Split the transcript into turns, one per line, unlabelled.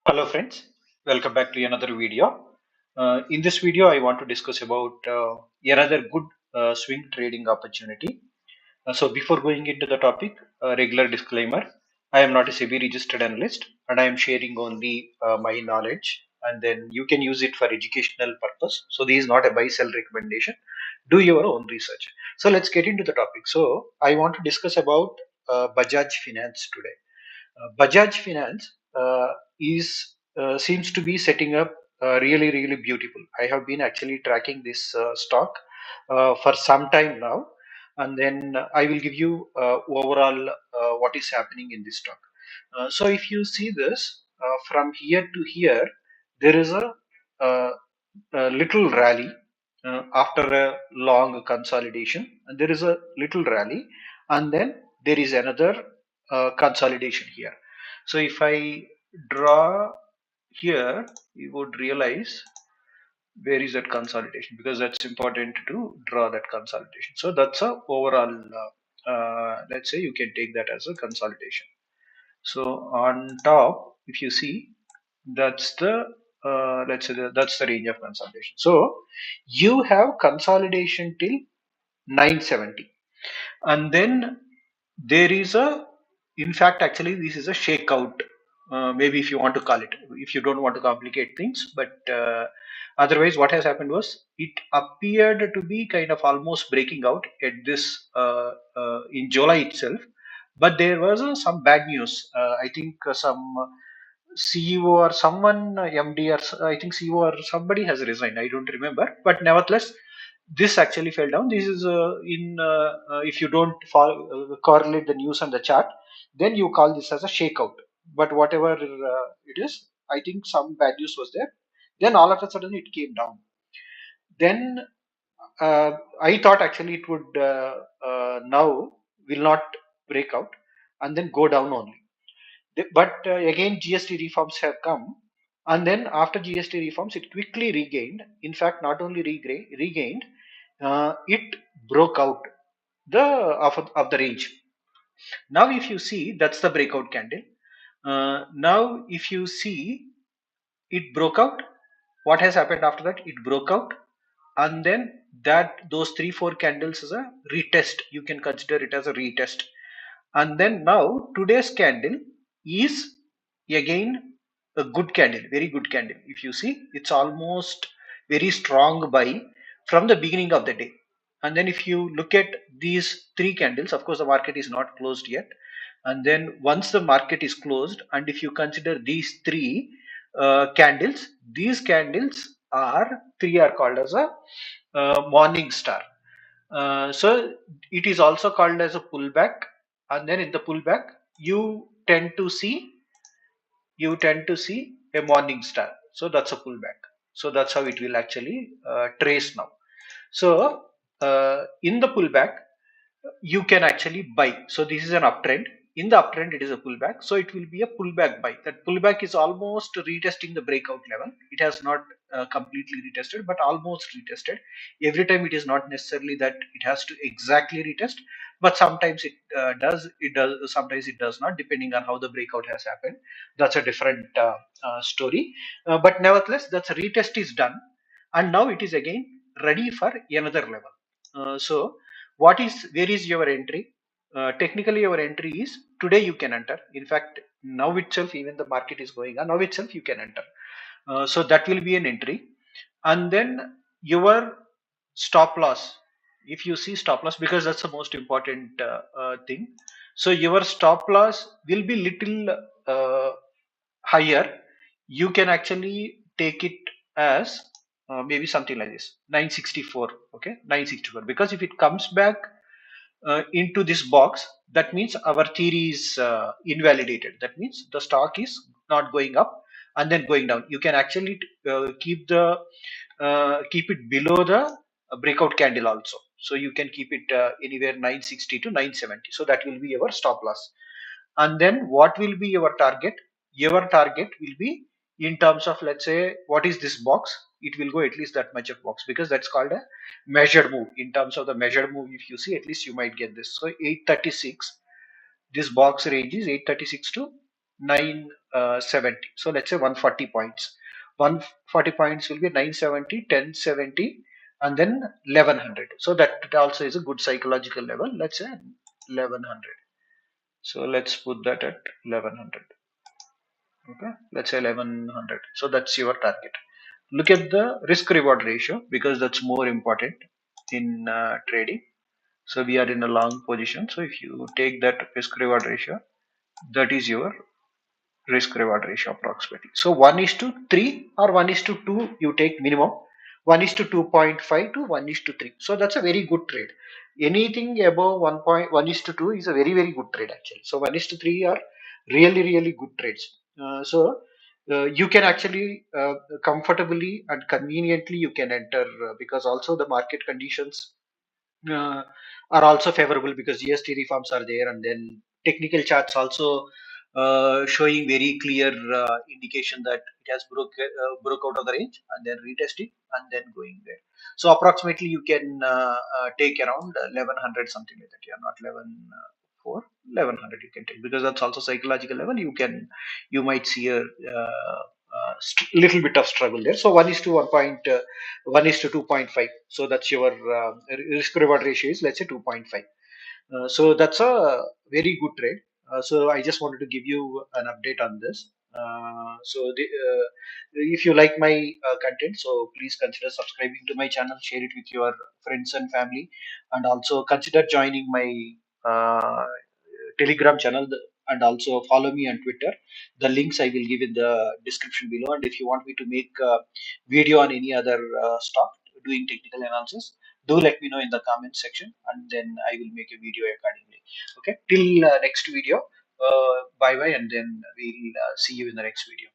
Hello friends, welcome back to another video. In this video, I want to discuss about another good swing trading opportunity. So before going into the topic, regular disclaimer, I am not a SEBI registered analyst and I am sharing only my knowledge and then you can use it for educational purpose. So this is not a buy sell recommendation. Do your own research. So let's get into the topic. So I want to discuss about Bajaj Finance today. Bajaj Finance is seems to be setting up really beautiful. I have been actually tracking this stock for some time now, and then I will give you overall what is happening in this stock. So if you see this from here to here, there is uh, a little rally after a long consolidation, and there is a little rally, and then there is another consolidation here. So if I draw here, you would realize where is that consolidation, because that's important to draw that consolidation. So that's a overall. Let's say you can take that as a consolidation. So on top, if you see, that's the let's say that's the range of consolidation. So you have consolidation till 970, and then there is a, in fact actually this is a shakeout, maybe if you want to call it, if you don't want to complicate things, but otherwise what has happened was it appeared to be kind of almost breaking out at this in July itself, but there was some bad news. I think some CEO or someone, MD or I think CEO or somebody has resigned. I don't remember, but nevertheless, this actually fell down. This is if you don't correlate the news and the chart, then you call this as a shakeout. But whatever it is, I think some bad news was there. Then all of a sudden it came down. Then I thought actually it would now will not break out and then go down only. But again, GST reforms have come, and then after GST reforms, it quickly regained. In fact, not only regained, it broke out the of the range. Now, if you see, that's the breakout candle. Now, if you see, it broke out. What has happened after that? It broke out, and then that those 3-4 candles is a retest. You can consider it as a retest, and then now today's candle is again a good candle, very good candle. If you see, it's almost very strong buy from the beginning of the day. And then if you look at these three candles, of course the market is not closed yet, and then once the market is closed, and if you consider these three candles, these candles are three are called as a morning star. So it is also called as a pullback, and then in the pullback you tend to see a morning star. So that's a pullback. So that's how it will actually trace now. So in the pullback you can actually buy. So this is an uptrend. In the uptrend, it is a pullback. So it will be a pullback buy. That pullback is almost retesting the breakout level. It has not completely retested, but almost retested. Every time it is not necessarily that it has to exactly retest, but sometimes it does. It does. Sometimes it does not, depending on how the breakout has happened. That's a different story. But nevertheless, that's a retest is done, and now it is again ready for another level. So what is, where is your entry? Technically your entry is today you can enter. In fact, now itself, even the market is going on, now itself you can enter. So that will be an entry, and then your stop loss, if you see stop loss, because that's the most important thing. So your stop loss will be little higher. You can actually take it as maybe something like this, 964. Okay, 964, because if it comes back into this box, that means our theory is invalidated. That means the stock is not going up and then going down. You can actually keep it below the breakout candle also. So you can keep it anywhere 960 to 970. So that will be your stop loss. And then what will be your target? Your target will be in terms of, let's say, what is this box? It will go at least that much of box, because that's called a measured move. In terms of the measured move, if you see, at least you might get this. So 836, this box range is 836 to 9 70. So let's say 140 points. 140 points will be 970, 1070, and then 1100. So that also is a good psychological level. Let's say 1100. So let's put that at 1100. Okay, let's say 1100. So that's your target. Look at the risk reward ratio because that's more important in trading. So we are in a long position. So if you take that risk reward ratio, that is your risk reward ratio approximately. So 1 is to 3 or 1 is to 2 you take minimum. 1 is to 2.5 to 1 is to 3. So that's a very good trade. Anything above 1.1 is to 2 is a very good trade actually. So 1 is to 3 are really good trades. You can actually comfortably and conveniently you can enter because also the market conditions uh, are also favorable because GST reforms are there, and then technical charts also showing very clear indication that it has broke out of the range and then retesting and then going there. So approximately you can take around 1100 something like that. Yeah, not 11 4 1100 you can take because that's also psychological level. You might see a little bit of struggle there. So 1 is to 1 is to 2.5. So that's your risk reward ratio is let's say 2.5. So that's a very good trade. So I just wanted to give you an update on this. If you like my content, so please consider subscribing to my channel, share it with your friends and family, and also consider joining my uh, Telegram channel and also follow me on Twitter. The links I will give in the description below. And if you want me to make a video on any other stock doing technical analysis, do let me know in the comment section, and then I will make a video accordingly. Okay, till next video. Bye bye, and then we'll see you in the next video.